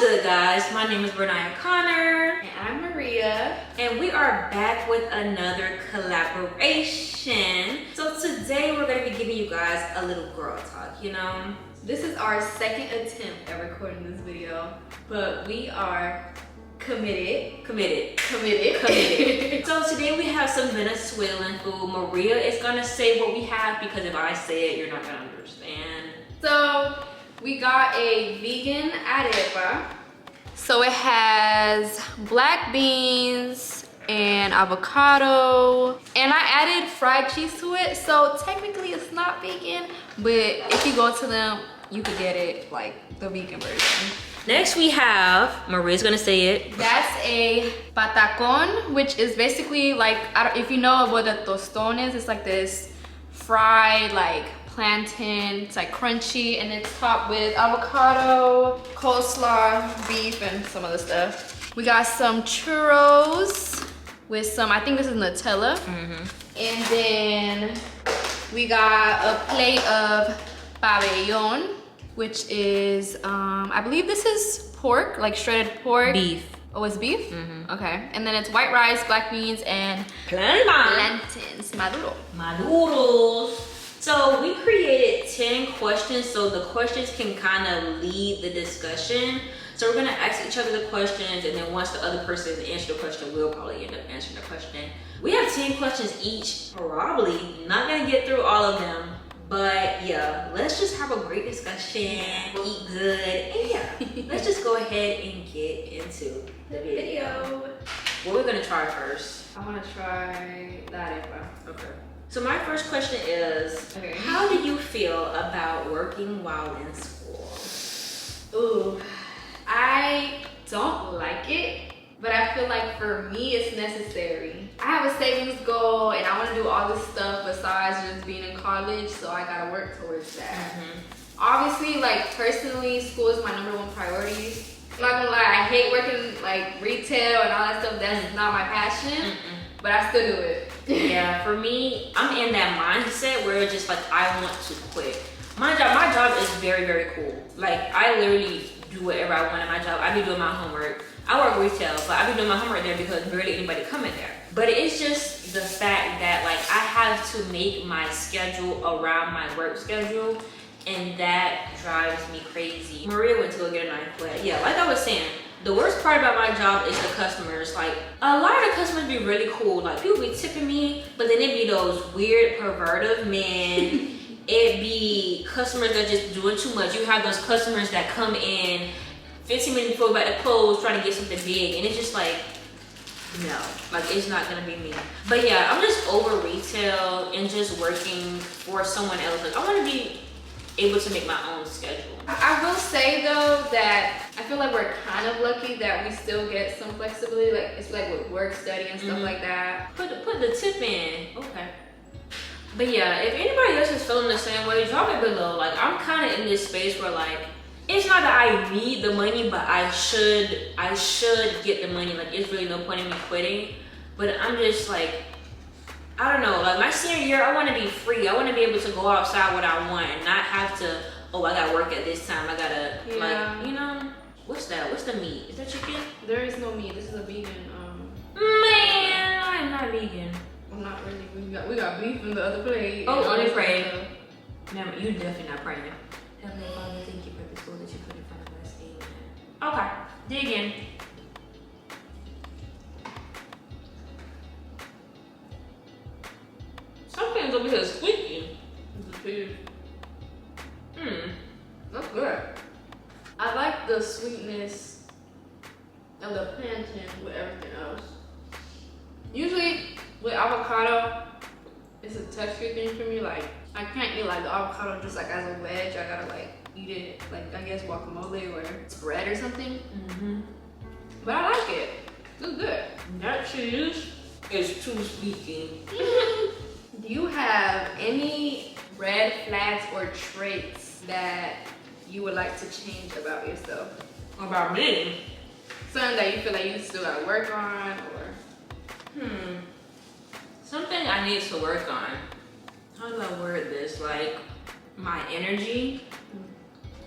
good, guys? My name is Bernaya Connor. And I'm Maria. And we are back with another collaboration. So today we're going to be giving you guys a little girl talk, you know? This is our second attempt at recording this video, but we are committed. So today we have some Venezuelan food. Maria is going to say what we have because if I say it, you're not going to understand. So we got a vegan arepa. So it has black beans and avocado, and I added fried cheese to it. So technically it's not vegan, but if you go to them, you could get it like the vegan version. Next we have, Maria's gonna say it. That's a patacon, which is basically like, if you know what a tostón is, it's like this fried like plantain. It's like crunchy and it's topped with avocado, coleslaw, beef, and some other stuff. We got some churros with some, I think this is Nutella. And then we got a plate of pabellón, which is, I believe this is pork, like shredded pork. Beef. Oh, it's beef? Okay. And then it's white rice, black beans, and plantains, maduros. So we created 10 questions so the questions can kind of lead the discussion. So we're gonna ask each other the questions, and then once the other person answers the question, we'll probably end up answering the question. We have 10 questions each, probably not gonna get through all of them, but yeah, let's just have a great discussion, eat good, and yeah, let's just go ahead and get into the video. What we're gonna try first? I wanna try the arepa. Okay. So my first question is, how do you feel about working while in school? Ooh, I don't like it, but I feel like for me it's necessary. I have a savings goal and I want to do all this stuff besides just being in college, so I gotta work towards that. Obviously, like personally, school is my #1 priority. I'm not gonna lie, I hate working like retail and all that stuff. That's not my passion, but I still do it. Yeah, for me, I'm in that mindset where it's just like I want to quit. My job is very, very cool. Like I literally do whatever I want in my job. I be doing my homework. I work retail, but I be doing my homework there because barely anybody come in there. But it's just the fact that like I have to make my schedule around my work schedule, and that drives me crazy. Maria went to go get a knife, but yeah, like I was saying, the worst part about my job is the customers. Like a lot of the customers be really cool. Like people be tipping me, but then it be those weird pervertive men. It be customers that just doing too much. You have those customers that come in 15 minutes before about to close trying to get something big, and it's just like, no, like it's not gonna be me. But yeah, I'm just over retail and just working for someone else. Like I want to be able to make my own schedule. I will say though that I feel like we're kind of lucky that we still get some flexibility. Like it's like with work study and stuff like that. Put the tip in. Okay. But yeah, if anybody else is feeling the same way, drop it below. Like I'm kind of in this space where like it's not that I need the money, but I should get the money. Like it's really no point in me quitting. But I'm just like, I don't know, like my senior year, I want to be free. I want to be able to go outside what I want and not have to, oh, I gotta work at this time. I gotta, like, you know, what's that? What's the meat? Is that chicken? There is no meat. This is a vegan. Man, I'm not vegan. I'm not really. We got beef in the other plate. Oh, only pray. No, you definitely not praying. Heavenly Father, thank you for this food that you put in front of us. Amen. Okay, dig in. Something's over here squeaky. That's good. I like the sweetness of the plantain with everything else. Usually with avocado, it's a texture thing for me. Like I can't eat like the avocado just like as a wedge. I gotta like eat it like I guess guacamole or bread or something. But I like it. It's good. That cheese is too squeaky. Do you have any red flags or traits that you would like to change about yourself? About me? Something that you feel like you still gotta work on, or something I need to work on. How do I word this? Like my energy,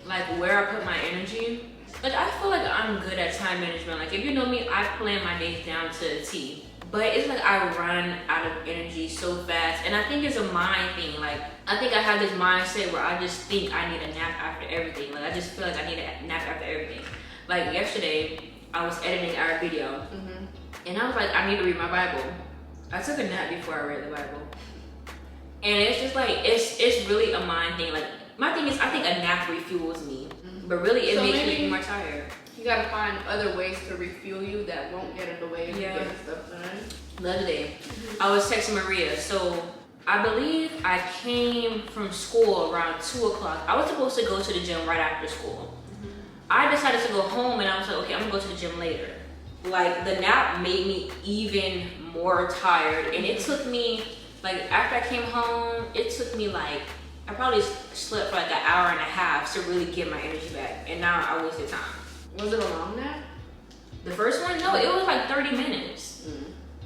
like where I put my energy. Like, I feel like I'm good at time management. Like, if you know me, I plan my days down to a T. But it's like I run out of energy so fast. And I think it's a mind thing. Like, I think I have this mindset where I just think I need a nap after everything. Like, I just feel like I need a nap after everything. Like, yesterday, I was editing our video. And I was like, I need to read my Bible. I took a nap before I read the Bible. And it's just like, it's really a mind thing. Like, my thing is, I think a nap refuels me. But really, it makes me more tired. You gotta find other ways to refuel you that won't get in the way of getting stuff done. The other day, I was texting Maria. So I believe I came from school around 2 o'clock. I was supposed to go to the gym right after school. I decided to go home and I was like, okay, I'm gonna go to the gym later. Like, the nap made me even more tired. And it took me, like, after I came home, it took me like, I probably slept for like an hour and a half to really get my energy back. And now I wasted time. Was it a long nap? The first one? No, it was like 30 minutes.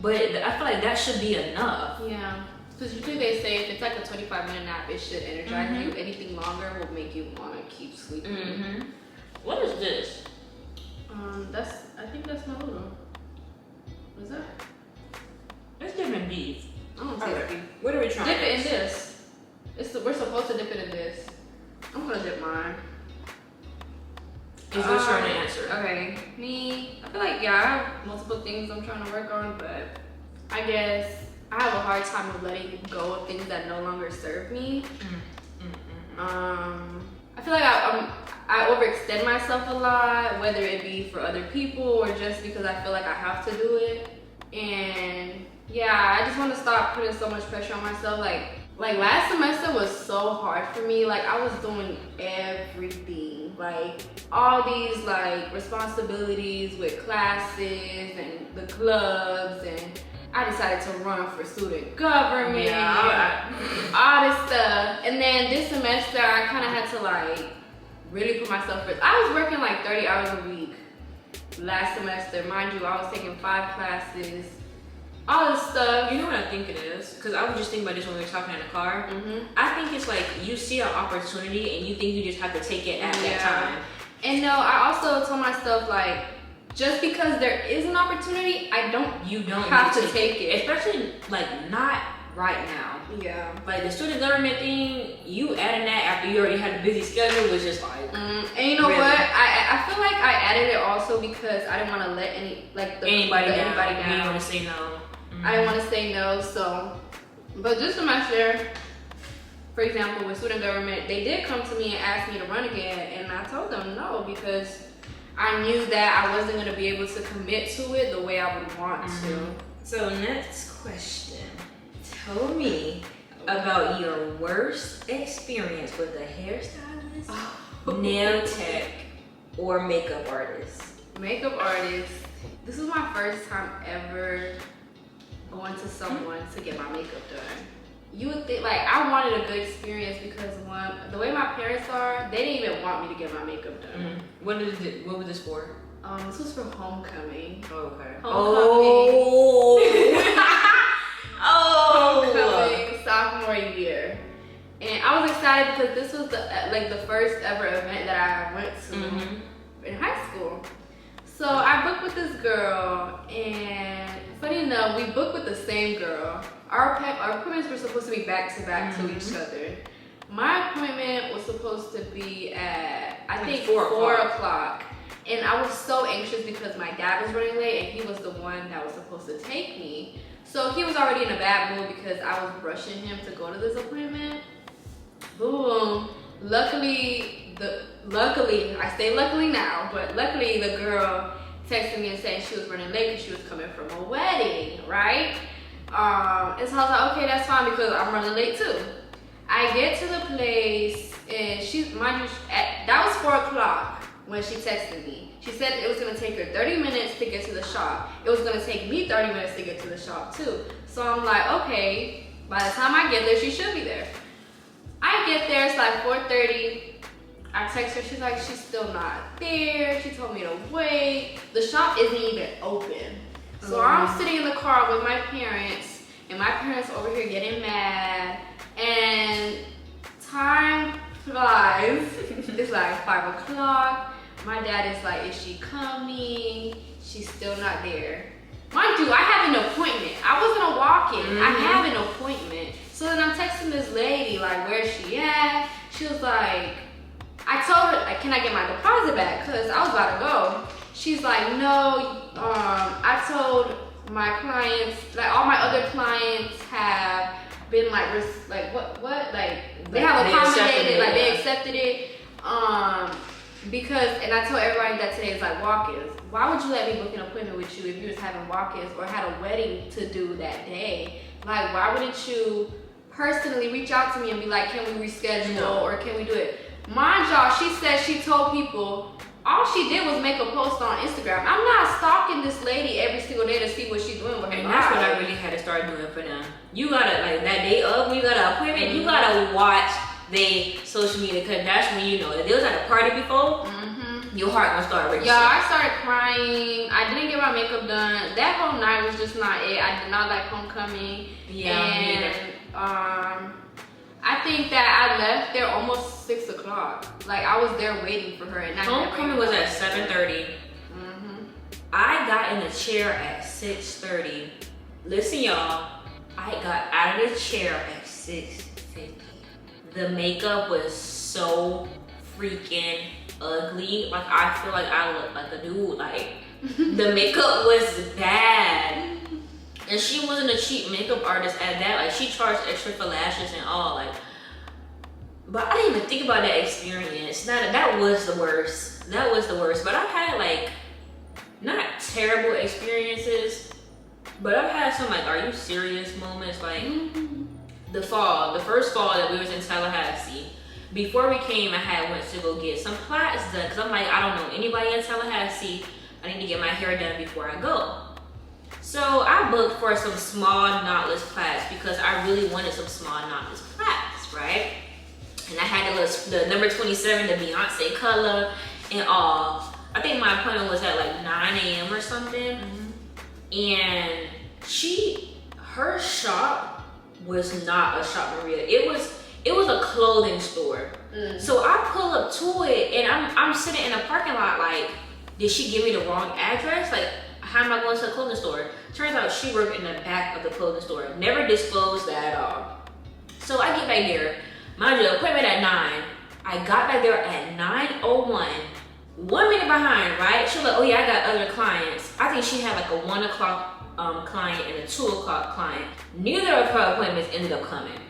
But I feel like that should be enough. Yeah. Because usually they say if it's like a 25-minute nap, it should energize you. Anything longer will make you want to keep sleeping. What is this? I think that's my little. What is that? It's different beef. I don't taste beef. What are we trying? Dip it in this. We're supposed to dip it in this. I'm gonna dip mine. It's your turn to answer. Okay, me. I feel like, yeah, I have multiple things I'm trying to work on, but I guess I have a hard time of letting go of things that no longer serve me. I feel like I overextend myself a lot, whether it be for other people or just because I feel like I have to do it. And yeah, I just want to stop putting so much pressure on myself. Like last semester was so hard for me. Like, I was doing everything, like all these like responsibilities with classes and the clubs, and I decided to run for student government, all this stuff. And then this semester I kind of had to like really put myself first. I was working like 30 hours a week last semester. Mind you, I was taking 5 classes, all this stuff. You know what I think it is? Because I was just thinking about this when we were talking in the car. I think it's like you see an opportunity and you think you just have to take it at that time. And no, I also told myself, like, just because there is an opportunity, you don't have to take it. Especially like not right now. Yeah. Like the student government thing, you adding that after you already had a busy schedule was just like. And you know what? I feel like I added it also because I didn't want to let anybody down. You didn't want to say no. I didn't want to say no, so. But this semester, for example, with student government, they did come to me and ask me to run again, and I told them no because I knew that I wasn't going to be able to commit to it the way I would want to. So next question. Tell me about your worst experience with a hairstylist, nail tech, or makeup artist. Makeup artist. This is my first time ever going to someone to get my makeup done. You would think, like, I wanted a good experience because the way my parents are, they didn't even want me to get my makeup done. What was this for? This was for homecoming. Oh, okay. Homecoming, sophomore year. And I was excited because this was the first ever event that I went to in high school. So I booked with this girl, and funny enough, we booked with the same girl. Our appointments were supposed to be back to back to each other. My appointment was supposed to be at, I think, 4 o'clock. And I was so anxious because my dad was running late and he was the one that was supposed to take me. So he was already in a bad mood because I was rushing him to go to this appointment. Boom. Luckily, I say luckily now, but luckily the girl texted me and said she was running late because she was coming from a wedding, right? And so I was like, okay, that's fine because I'm running late too. I get to the place and that was 4 o'clock when she texted me. She said it was gonna take her 30 minutes to get to the shop. It was gonna take me 30 minutes to get to the shop too. So I'm like, okay, by the time I get there, she should be there. I get there, it's like 4:30. I text her, she's like, she's still not there. She told me to wait. The shop isn't even open. So I'm sitting in the car with my parents, and my parents over here getting mad, and time flies. It's like 5 o'clock. My dad is like, is she coming? She's still not there. Mind you, I have an appointment. I wasn't a walk-in. I have an appointment. So then I'm texting this lady, like, where's she at? She was like, I told her, like, can I get my deposit back? Because I was about to go. She's like, no, I told my clients, like, all my other clients have been, like, what? Like, they have accommodated, like, they accepted it. Because, and I told everybody that today is like walk-ins. Why would you let me book an appointment with you if you was having walk-ins or had a wedding to do that day? Like, why wouldn't you personally reach out to me and be like, can we reschedule or can we do it? Mind y'all, she said she told people, all she did was make a post on Instagram. I'm not stalking this lady every single day to see what she's doing with her life. And that's what I really had to start doing for them. You gotta, like, that day of when you got an appointment, you gotta watch they social media, because that's when you know if they was at a party before, your heart gonna start racing. Yeah, I started crying. I didn't get my makeup done. That whole night was just not it. I did not like homecoming. Yeah, and I think that I left there almost 6 o'clock. Like, I was there waiting for her. And homecoming was at 7:30. I got in the chair at 6:30. Listen, y'all, I got out of the chair at 6:50. The makeup was so freaking ugly. Like, I feel like I look like a dude. Like, the makeup was bad. And she wasn't a cheap makeup artist at that. Like, she charged extra for lashes and all. Like, but I didn't even think about that experience. That was the worst. That was the worst. But I've had, like, not terrible experiences, but I've had some, like, are you serious moments. Like, the first fall that we was in Tallahassee, before we came, I went to go get some plaits done, because I'm like, I don't know anybody in Tallahassee. I need to get my hair done before I go. So I booked for some small knotless plaits because I really wanted some small knotless plaits, right? And I had the number 27, the Beyonce color and all. I think my appointment was at like 9 a.m. or something. And her shop was not a shop, Maria. It was a clothing store. So I pull up to it and I'm sitting in a parking lot like, did she give me the wrong address? Like, how am I going to a clothing store? Turns out she worked in the back of the clothing store. Never disclosed that at all. So I get back there. Mind you, appointment at 9. I got back there at 9:01. 1 minute behind, right? She was like, oh yeah, I got other clients. I think she had like a 1 o'clock client and a 2 o'clock client. Neither of her appointments ended up coming.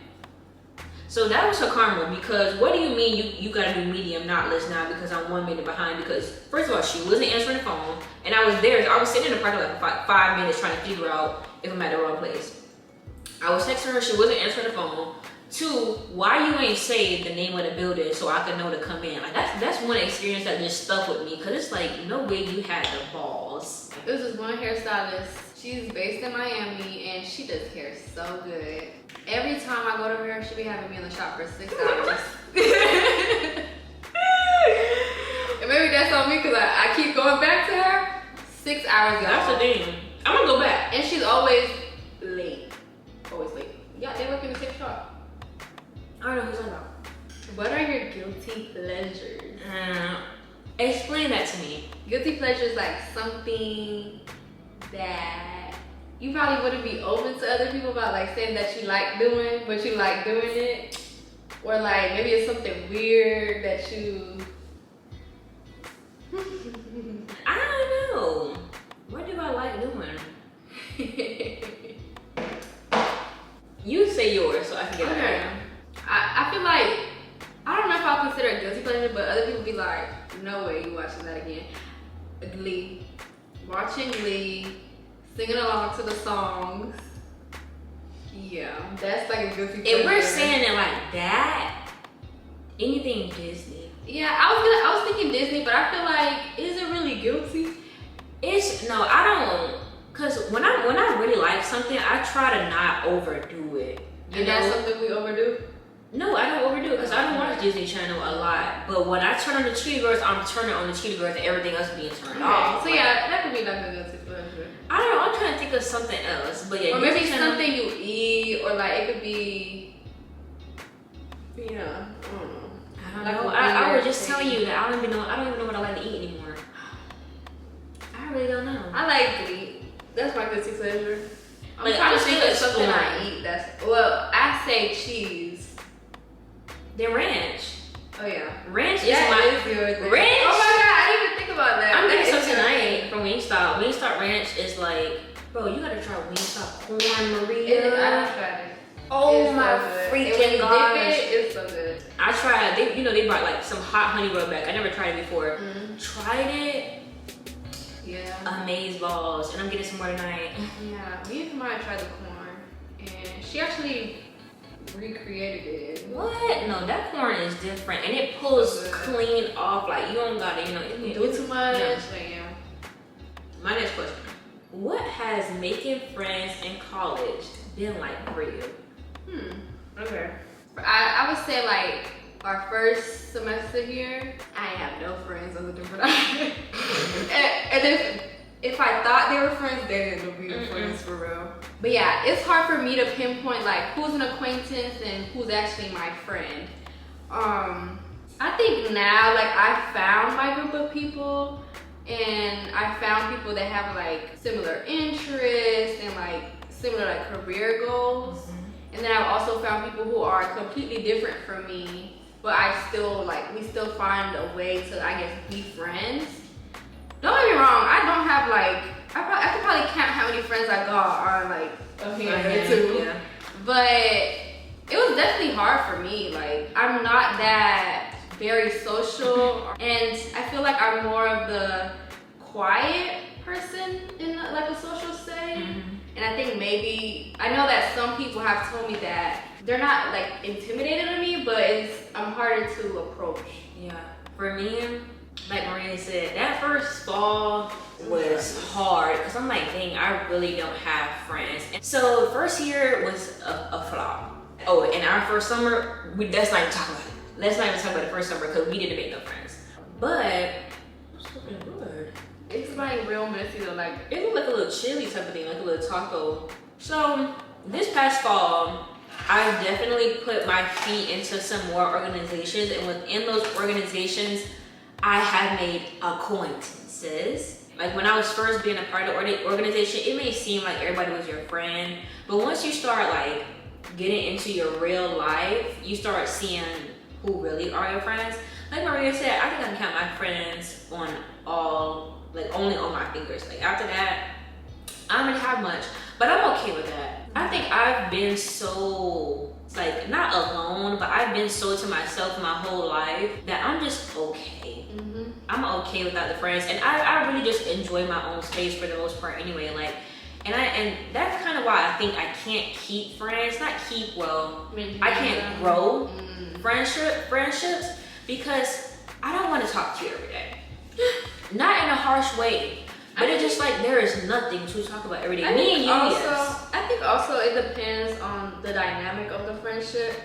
So that was her karma, because what do you mean you gotta do medium knotless now because I'm 1 minute behind? Because first of all, she wasn't answering the phone, and I was sitting in the parking lot for 5 minutes trying to figure out if I'm at the wrong place. I was texting her, she wasn't answering the phone. 2, why you ain't say the name of the building so I could know to come in? Like, that's one experience that just stuck with me, because it's like, no way you had the balls. This is one hairstylist. She's based in Miami and she does hair so good. Every time I go to her, she be having me in the shop for 6 hours. And maybe that's on me because I keep going back to her. 6 hours, y'all. That's the thing. I'm gonna go back. And she's always late. Always late. Yeah, they work in the same shop. I don't know who's talking about. What are your guilty pleasures? Explain that to me. Guilty pleasure is like something that you probably wouldn't be open to other people about, like saying that you like doing, but you like doing it. Or like maybe it's something weird that you... I don't know. What do I like doing? You say yours so I can get it. Okay. I feel like, I don't know if I'll consider it guilty pleasure, but other people be like, no way you watching that again. Glee. Watching Glee, singing along to the songs. Yeah, that's like a guilty pleasure. If we're saying it like that, anything Disney. Yeah, I was thinking Disney, but I feel like, is it really guilty? No, I don't, cause when I really like something, I try to not overdo it. And that's something we overdo? No, I don't overdo it because I don't watch Disney Channel a lot. But when I turn on the Cheetah Girls, I'm turning on the Cheetah Girls and everything else being turned off. So yeah, that could be like a guilty pleasure. I don't know, I'm trying to think of something else. But yeah, or maybe something you eat, or like it could be, I don't know. I I Like don't know. a I was weird just telling thing. you that I don't even know what I like to eat anymore. I really don't know. I like meat. That's my guilty pleasure. I'm Like, trying I'm to think still of something I exploring. eat that's, well, I say cheese. Then ranch. Oh yeah. Ranch Yeah, is my it is good. ranch. Oh my god, I didn't even think about that. I'm That getting some is good. tonight from Wingstop. Wingstop ranch is like, bro, you gotta try Wingstop corn, I Maria. have tried it. Oh It's my so good. freaking And when you gosh! dip it, it's so good. I tried. They brought like some hot honey roll back. I never tried it before. Mm-hmm. Tried it. Yeah. Amaze balls, and I'm getting some more tonight. Yeah. Me and Kamara tried the corn, and she actually recreated it. What? No, that corn is different, and it pulls Good. clean off. Like you don't gotta, it Do too much. Yeah. But yeah. My next question: what has making friends in college been like for you? Okay. I would say like our first semester here, I have no friends other than what I and if I thought they were friends, they didn't be friends for real. But yeah, it's hard for me to pinpoint like who's an acquaintance and who's actually my friend. I think now like I found my group of people, and I found people that have like similar interests and like similar like career goals. And then I've also found people who are completely different from me, but we still find a way to, I guess, be friends. Don't get me wrong, I don't have like, I could probably count how many friends I got on like a hand or two. Yeah. But it was definitely hard for me. Like, I'm not that very social, and I feel like I'm more of the quiet person in like a social setting. And I think maybe, I know that some people have told me that they're not like intimidated of me, but I'm harder to approach. Yeah. For me, like Maria said, that first fall was hard because I'm like, dang, I really don't have friends. And so first year was a flop. Oh, and our first summer, let's not even talk about it. Let's not even talk about the first summer because we didn't make no friends. But it's looking good. It's like real messy though, like It looked like a little chili type of thing, like a little taco. So this past fall, I definitely put my feet into some more organizations, and within those organizations, I have made acquaintances. Like when I was first being a part of the organization, it may seem like everybody was your friend, but once you start like getting into your real life, you start seeing who really are your friends. Like Maria said, I think I can count my friends on only on my fingers. Like after that, I don't really have much, but I'm okay with that. I think I've been so, like, not alone, but I've been so to myself my whole life that I'm just okay. I'm okay without the friends, and I really just enjoy my own space for the most part anyway. Like, and that's kind of why I think I can't keep friends. Not keep, well, I can't grow friendships because I don't want to talk to you every day. Not in a harsh way, but it's just like there is nothing to talk about every day. Me and you, yes. I think also it depends on the dynamic of the friendship.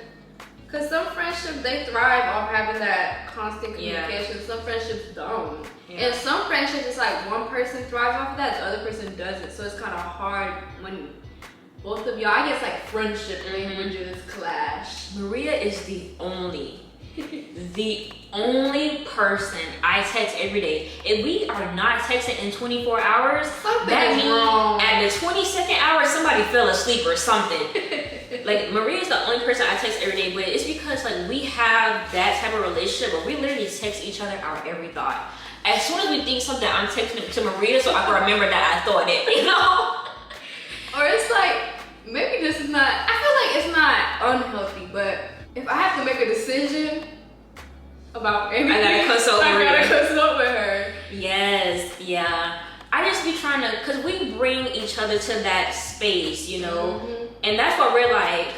Cause some friendships, they thrive off having that constant communication. Some friendships don't. And some friendships, it's like one person thrives off of that, the other person doesn't. So it's kind of hard when both of y'all, I guess like friendship languages clash. Maria is the only person I text every day. If we are not texting in 24 hours, that means wrong. at the 22nd hour, somebody fell asleep or something. Like Maria's the only person I text every day, but it's because like we have that type of relationship where we literally text each other our every thought. As soon as we think something, I'm texting it to Maria so I can remember that I thought it, you know? Or it's like, maybe this is not, I feel like it's not unhealthy, but if I have to make a decision about anything, I gotta consult with her. Yes, yeah. I just be trying to, cause we bring each other to that space, you know? And that's what we're like,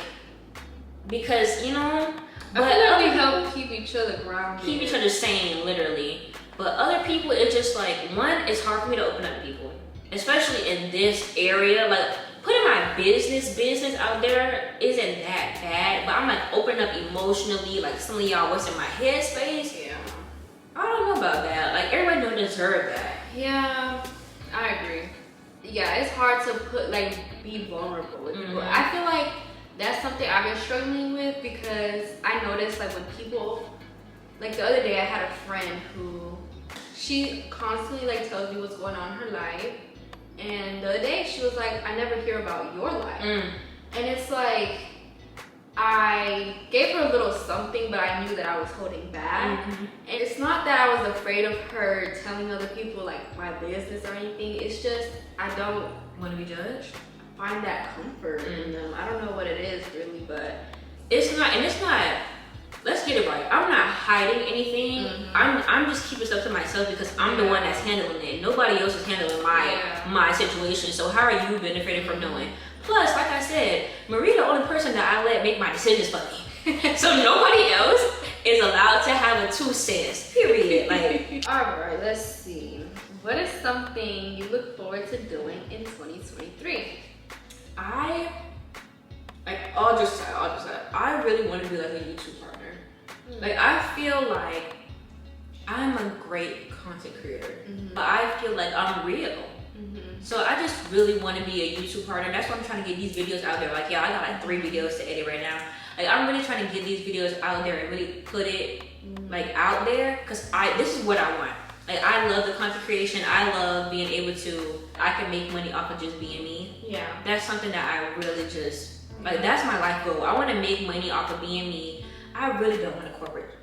because, you know, but I feel like we help keep each other grounded. Keep each other sane, literally. But other people, it's just like, one, it's hard for me to open up to people. Especially in this area, like, putting my business out there isn't that bad, but I'm like open up emotionally, like some of y'all was in my headspace. Yeah. I don't know about that. Like everybody don't deserve that. Yeah, I agree. Yeah, it's hard to be vulnerable with people. I feel like that's something I've been struggling with because I notice like when people like the other day I had a friend who, she constantly like tells me what's going on in her life. And the other day she was like, I never hear about your life. And it's like, I gave her a little something, but I knew that I was holding back. And it's not that I was afraid of her telling other people like my business or anything. It's just, I don't Want to be judged? find that comfort in them. I don't know what it is really, but It's not, and it's not, let's get it right. I'm not hiding anything. I'm just keeping stuff to myself because I'm the one that's handling it. Nobody else is handling my situation. So how are you benefiting from knowing? Plus, like I said, Marie the only person that I let make my decisions for me. So nobody else is allowed to have a 2 cents, period. Like, all right, let's see. What is something you look forward to doing in 2023? I'll just say, I really want to be like a YouTube partner. Like, I feel like I'm a great content creator, but I feel like I'm real. So I just really want to be a YouTube partner. That's why I'm trying to get these videos out there. Like, yeah, I got like 3 videos to edit right now. Like, I'm really trying to get these videos out there and really put it like out there, because this is what I want. Like, I love the content creation. I love being able to, I can make money off of just being me. Yeah. That's something that I really just, like, that's my life goal. I want to make money off of being me. I really don't want a corporate.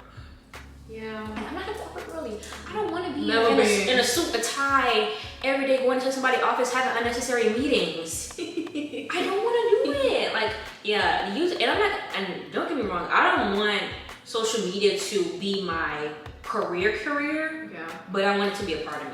Yeah. I'm not a corporate really. I don't want to be in a suit, a tie, every day going to somebody's office having unnecessary meetings. I don't want to do it. Like, yeah, and I'm not, and don't get me wrong, I don't want social media to be my career, Yeah. but I want it to be a part of me.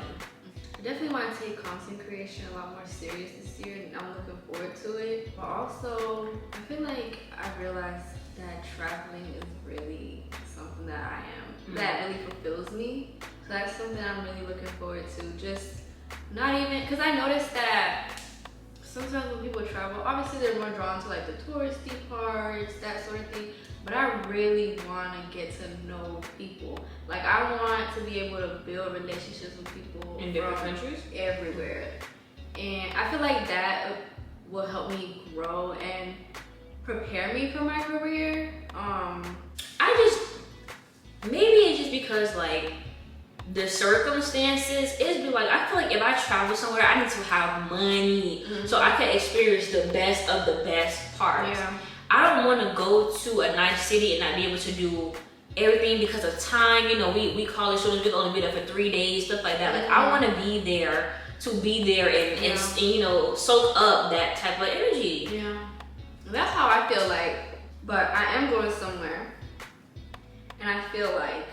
I definitely want to take content creation a lot more serious this year, and I'm looking forward to it. But also, I feel like I realized that traveling is really something that I am, that really fulfills me. So that's something I'm really looking forward to. Just not even, because I noticed that sometimes when people travel, obviously they're more drawn to like the touristy parts, that sort of thing. But I really want to get to know people. Like, I want to be able to build relationships with people In different countries? Everywhere. And I feel like that will help me grow and prepare me for my career. Maybe it's just because, like, the circumstances is like, I feel like if I travel somewhere, I need to have money so I can experience the best of the best parts. Yeah. I don't want to go to a nice city and not be able to do everything because of time. You know, we college students, we can only be there for 3 days, stuff like that. Like, I want to be there and you know, soak up that type of energy. Yeah. That's how I feel like. But I am going somewhere, and I feel like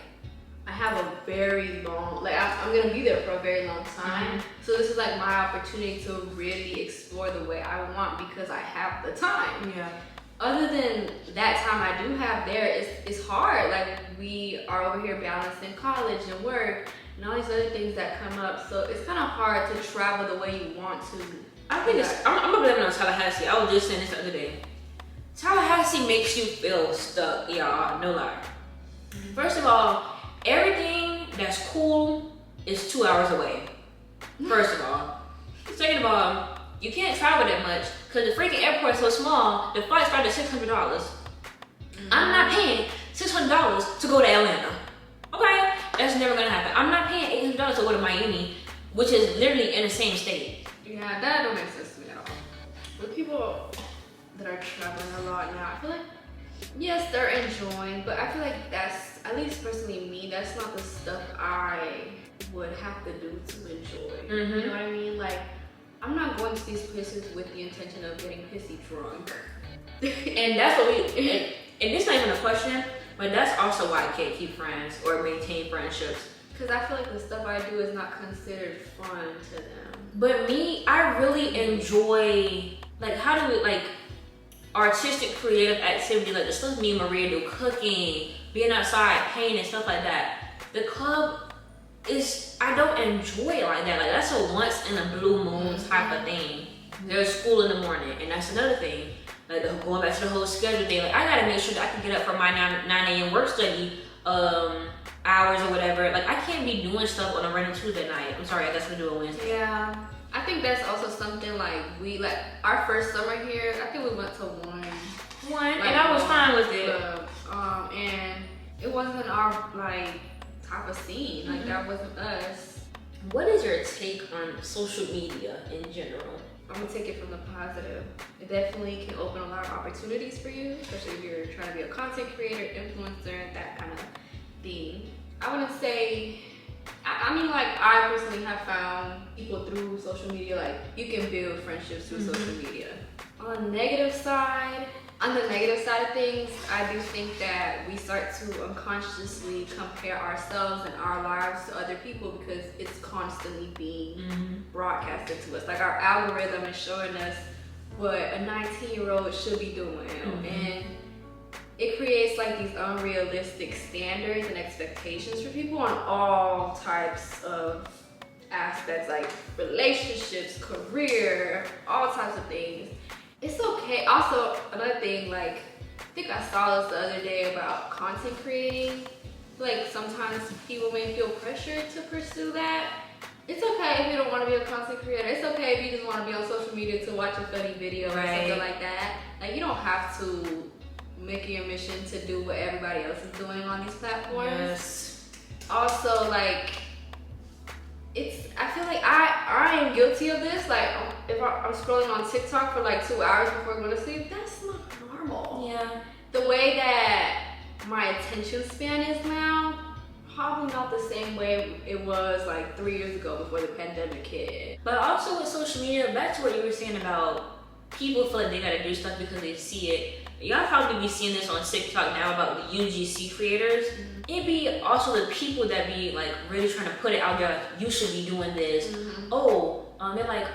I have a very long, like, I'm gonna be there for a very long time. So this is like my opportunity to really explore the way I want because I have the time. Yeah. Other than that time I do have there, it's hard. Like, we are over here balancing college and work and all these other things that come up. So it's kind of hard to travel the way you want to. I think I'm gonna blame it on Tallahassee. I was just saying this the other day. Tallahassee makes you feel stuck, y'all. No lie. First of all, everything that's cool is 2 hours away. First of all. Second of all, you can't travel that much because the freaking airport's so small. The flight started at $600. I'm not paying $600 to go to Atlanta. Okay, that's never gonna happen. I'm not paying $800 to go to Miami, which is literally in the same state. Yeah, that don't make sense to me at all. With people that are traveling a lot now, I feel like, yes, they're enjoying, but I feel like that's, at least personally me, that's not the stuff I would have to do to enjoy. You know what I mean? Like, I'm not going to these places with the intention of getting pissy drunk. And that's what and this not even a question, but that's also why I can't keep friends or maintain friendships. Because I feel like the stuff I do is not considered fun to them. But me, I really enjoy, like, how do we, like, artistic, creative activity, like the stuff me and Maria do, cooking, being outside, painting, stuff like that. The club is, I don't enjoy it like that. Like, that's a once in a blue moon type of thing. There's school in the morning, and that's another thing. Like, going back to the whole schedule thing, like, I gotta make sure that I can get up for my 9 a.m. work study hours or whatever. Like, I can't be doing stuff on a random Tuesday night. I'm sorry, I guess we do it Wednesday. Yeah. I think that's also something like our first summer here, I think we went to one. And I was fine with it. And it wasn't our like type of scene. Like that wasn't us. What is your take on social media in general? I'm gonna take it from the positive. It definitely can open a lot of opportunities for you, especially if you're trying to be a content creator, influencer, that kind of thing. I wouldn't say, I mean, like, I personally have found people through social media, like, you can build friendships through social media. On the negative side of things, I do think that we start to unconsciously compare ourselves and our lives to other people because it's constantly being broadcasted to us. Like, our algorithm is showing us what a 19-year-old should be doing. And it creates like these unrealistic standards and expectations for people on all types of aspects, like relationships, career, all types of things. It's okay. Also, another thing, like, I think I saw this the other day about content creating. Like, sometimes people may feel pressured to pursue that. It's okay if you don't want to be a content creator. It's okay if you just want to be on social media to watch a funny video or something like that. Like, you don't have to make it your mission to do what everybody else is doing on these platforms. Yes. Also, like, I feel like I am guilty of this. Like, if I'm scrolling on TikTok for like 2 hours before going to sleep, that's not normal. Yeah. The way that my attention span is now, probably not the same way it was like 3 years ago before the pandemic hit. But also with social media, back to what you were saying about people feel like they gotta do stuff because they see it. Y'all probably be seeing this on TikTok now about the UGC creators. It be also the people that be like really trying to put it out there, like, you should be doing this. They're like,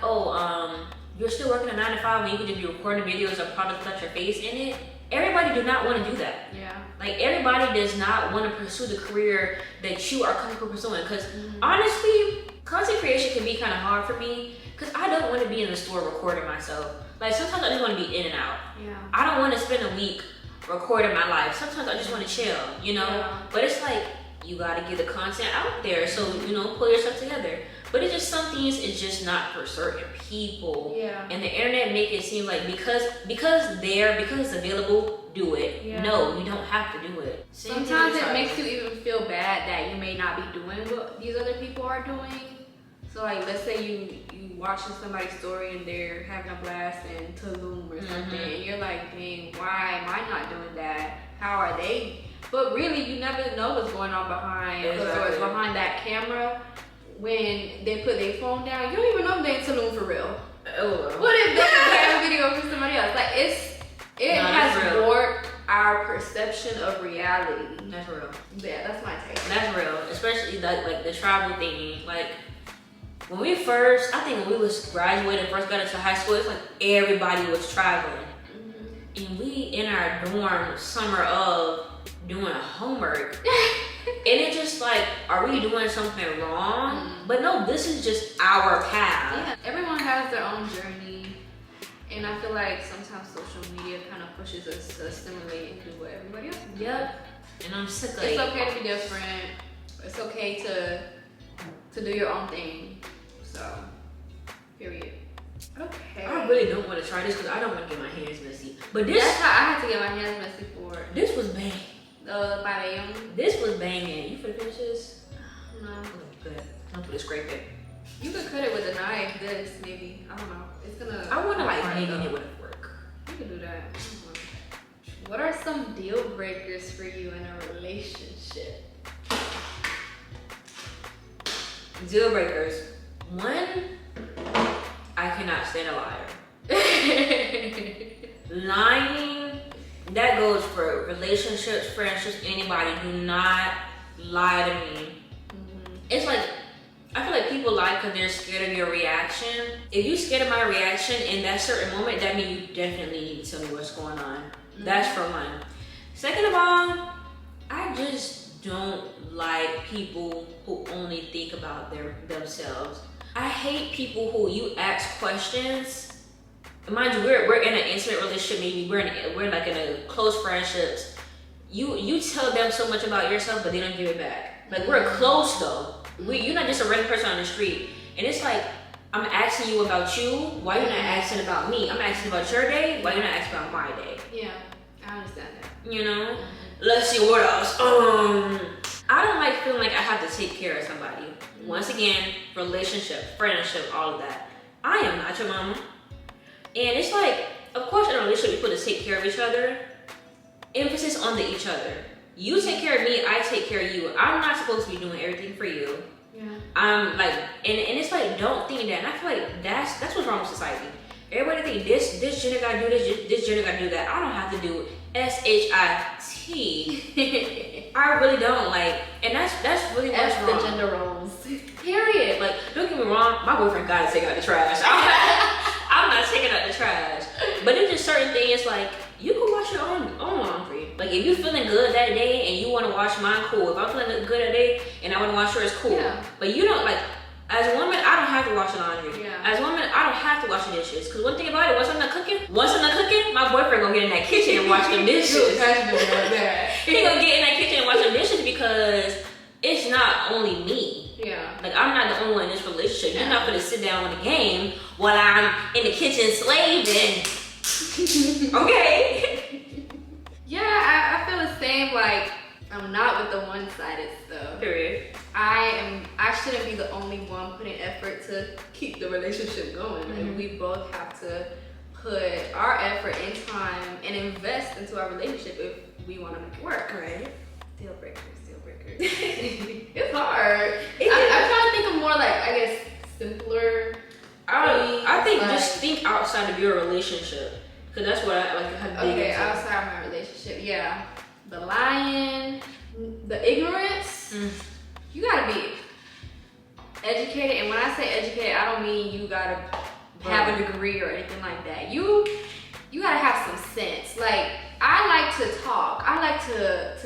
you're still working a 9 to 5 when you could just be recording videos of products without your face in it. Everybody do not want to do that. Yeah. Like, everybody does not want to pursue the career that you are comfortable pursuing. Because honestly, content creation can be kind of hard for me because I don't want to be in the store recording myself. Like, sometimes I just want to be in and out. Yeah. I don't want to spend a week recording my life. Sometimes I just want to chill, you know? Yeah. But it's like, you got to get the content out there. So, you know, pull yourself together. But it's just some things, it's just not for certain people. Yeah. And the internet make it seem like because it's available, do it. Yeah. No, you don't have to do it. Sometimes it makes you even feel bad that you may not be doing what these other people are doing. So like, let's say you watching somebody's story and they're having a blast in Tulum or something, and you're like, dang, why am I not doing that? How are they? But really, you never know what's going on behind behind that camera. When they put their phone down, you don't even know if they're in Tulum for real. Oh. What if they have a video for somebody else? Like, it has warped our perception of reality. That's real. Yeah, that's my take. That's real, especially like the travel thing. Like, when we was graduating, first got into high school, it's like everybody was traveling. And we in our dorm summer of doing homework. And it's just like, are we doing something wrong? But no, this is just our path. Yeah, everyone has their own journey. And I feel like sometimes social media kind of pushes us to assimilate and do what everybody else does. Yep. And I'm sick of it. It's okay to be different. It's okay to do your own thing. So, period. Okay. I really don't want to try this because I don't want to get my hands messy. But this, that's how I had to get my hands messy for. This was bang. The pabellon. This was banging. You finna finish this? No. Oh, good. I'm gonna scrape it. You could cut it with a knife. This maybe. I don't know. It's gonna. I want to like maybe it would work. You can do that. What are some deal breakers for you in a relationship? Deal breakers. One, I cannot stand a liar. Lying, that goes for relationships, friendships, anybody. Do not lie to me. It's like, I feel like people lie because they're scared of your reaction. If you're scared of my reaction in that certain moment, that means you definitely need to tell me what's going on. That's for one. Second of all, I just don't like people who only think about themselves. I hate people who you ask questions. Mind you, we're in an intimate relationship. Maybe we're like in a close friendships. You tell them so much about yourself, but they don't give it back. Like, we're close though. You're not just a random person on the street. And it's like, I'm asking you about you. Why you're not asking about me? I'm asking about your day. Why you're not asking about my day? Yeah, I understand that. You know, Let's see what else. I don't like feeling like I have to take care of somebody. Once again, relationship, friendship, all of that. I am not your mama. And it's like, of course in a relationship you're supposed to take care of each other. Emphasis on the each other. You take care of me, I take care of you. I'm not supposed to be doing everything for you. Yeah. I'm like, and it's like, don't think that. And I feel like that's what's wrong with society. Everybody think this gender gotta do this gender gotta do that. I don't have to do SHIT. I really don't, like, and that's really what's wrong. The gender roles. Period. Like, don't get me wrong, my boyfriend gotta take out the trash. I'm not taking out the trash. But it's just certain things like, you can wash your own laundry. Like, if you're feeling good that day and you want to wash mine, cool. If I'm feeling good that day and I want to wash yours, cool. Yeah. But you don't, like, as a woman, I don't have to wash the laundry. Yeah. As a woman, I don't have to wash the dishes. Because one thing about it, once I'm not cooking, my boyfriend gonna get in that kitchen and wash the dishes. He gonna get in that kitchen and wash the dishes because it's not only me. Yeah. Like, I'm not the only one in this relationship. You're not gonna sit down on the game while I'm in the kitchen slaving. Okay? Yeah, I feel the same. Like, I'm not with the one-sided stuff. Period. I shouldn't be the only one putting effort to keep the relationship going. Like, we both have to put our effort and time and invest into our relationship if we want to make it work. Right. Deal breakers. It's hard. I'm trying to think of more, like, I guess, simpler. I think like, just think outside of your relationship. Because that's what I like. Okay, outside my relationship, yeah. The lying, the ignorance. You gotta be educated. And when I say educated, I don't mean you gotta have a degree or anything like that. You gotta have some sense. Like, I like to talk. I like to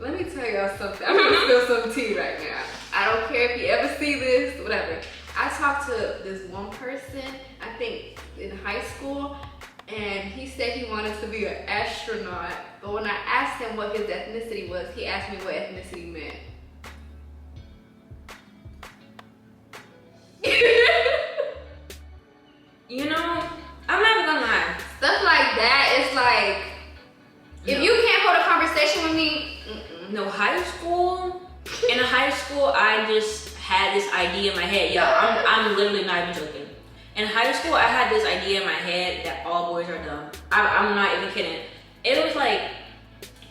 let me tell y'all something. I'm gonna spill some tea right now. I don't care if you ever see this, whatever. I talked to this one person, I think in high school, and he said he wanted to be an astronaut. But when I asked him what his ethnicity was, he asked me what ethnicity meant. You know, I'm not even gonna lie. Stuff like that, it's like, if you can't hold a conversation with me, No, high school. In high school, I just had this idea in my head. Yo, I'm literally not even joking. In high school, I had this idea in my head that all boys are dumb. I'm not even kidding. It was like,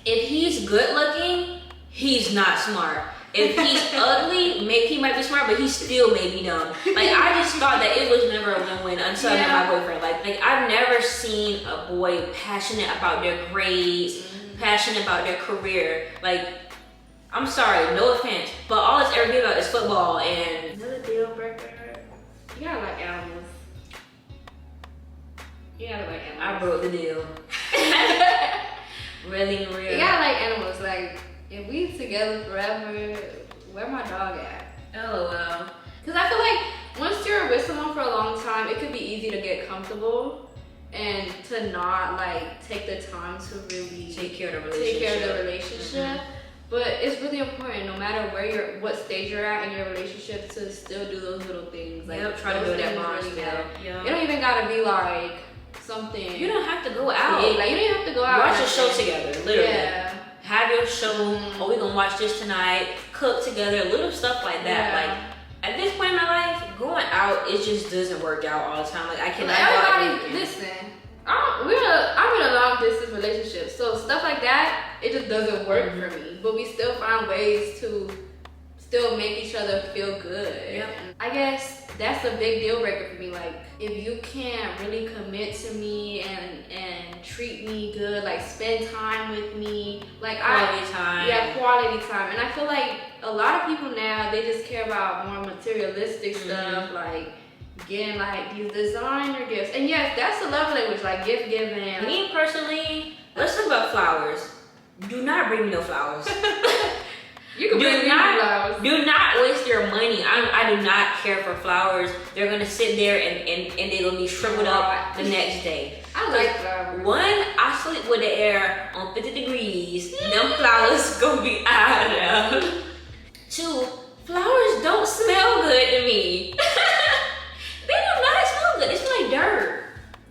if he's good looking, he's not smart. If he's ugly, maybe he might be smart, but he still may be dumb. Like, I just thought that it was never a win-win until I met my boyfriend. Like I've never seen a boy passionate about their grades, passionate about their career. Like, I'm sorry, no offense, but all it's ever been about is football. And another deal breaker. you gotta like animals. You gotta like animals. I broke the deal. Really real. You gotta like animals. Like, if we together forever, where my dog at? LOL. Because I feel like once you're with someone for a long time, it could be easy to get comfortable and to not like take the time to really Take care of the relationship. But it's really important, no matter what stage you're at in your relationship, to still do those little things. Like, Try to build that bond really still. matter. Yeah. It don't even gotta be like something. You don't have to go out. big. Like, you don't even have to go out. Watch a show together, literally. Yeah. Have your show. Oh, we gonna watch this tonight. Cook together, little stuff like that. Yeah. Like, at this point in my life, going out, it just doesn't work out all the time. Like, I cannot go out every Everybody, weekend. listen. I'm in a long distance relationship, so stuff like that, it just doesn't work for me. But we still find ways to still make each other feel good. Yep. And I guess that's a big deal breaker for me. Like, if you can't really commit to me and treat me good, like spend time with me, like Quality time. Yeah, quality time. And I feel like a lot of people now, they just care about more materialistic stuff, like getting like these designer gifts. And yes, that's a love language, like gift giving. Me personally, let's talk about flowers. Do not bring me no flowers. You can bring me flowers. Do not waste your money. I do not care for flowers. They're gonna sit there and they're gonna be shriveled up the next day. I like flowers. One, I sleep with the air on 50 degrees. Them flowers gonna be out of there. Two, flowers don't smell good to me. They do not smell good. They smell like dirt.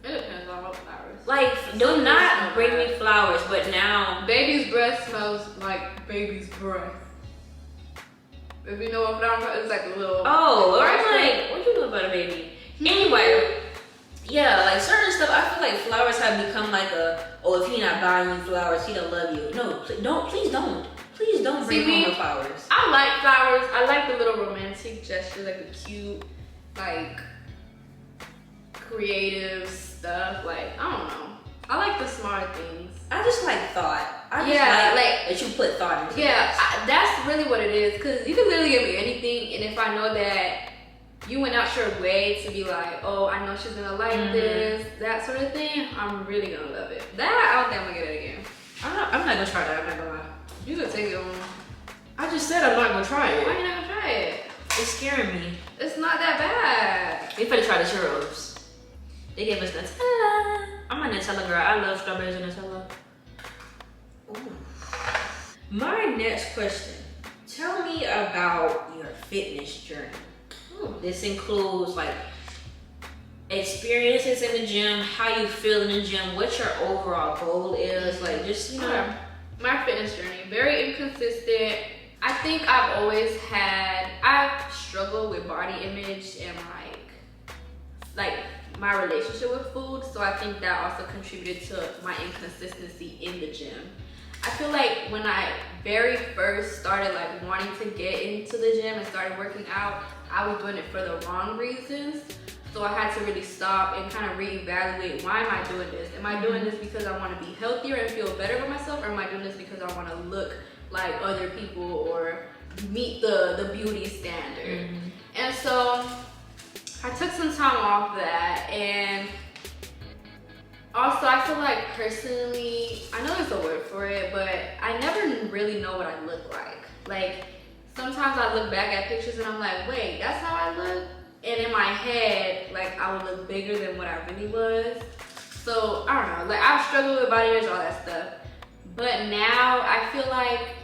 It depends on what flowers. Like, do not bring me flowers flowers, but now Baby's breath smells like baby's breath. If you know what flower, it's like a little. oh, I'm like, what you do about a baby? Anyway, yeah, like certain stuff. I feel like flowers have become like if he not buying you flowers, he don't love you. No, please don't bring home the flowers. I like flowers. I like the little romantic gestures, like the cute, like creative stuff. Like I don't know. I like the smart things. I just like thought. I just like that you put thought into Yeah, this. that's really what it is. Cause you can literally give me anything, and if I know that you went out your way to be like, oh, I know she's gonna like this, that sort of thing, I'm really gonna love it. That I don't think I'm gonna get it again. I'm not gonna try that. I'm not gonna lie. You can take it on. I just said I'm not gonna try it. Why you not gonna try it? It's scaring me. It's not that bad. We better try the churros. They gave us Nutella. I'm a Nutella girl. I love strawberries and Nutella. Ooh. My next question. Tell me about your fitness journey. This includes like experiences in the gym, how you feel in the gym, what your overall goal is, like just, you know. My fitness journey, very inconsistent. I think I've struggled with body image and like my relationship with food. So I think that also contributed to my inconsistency in the gym. I feel like when I very first started like wanting to get into the gym and started working out, I was doing it for the wrong reasons. So I had to really stop and kind of reevaluate, why am I doing this? Am I doing this because I want to be healthier and feel better about myself, or am I doing this because I want to look like other people or meet the beauty standard? And so I took some time off that, and also I feel like personally, I know there's a word for it, but I never really know what I look like. Like sometimes I look back at pictures and I'm like, wait, that's how I look? And in my head, like I would look bigger than what I really was. So I don't know, like I've struggled with body image, all that stuff. But now I feel like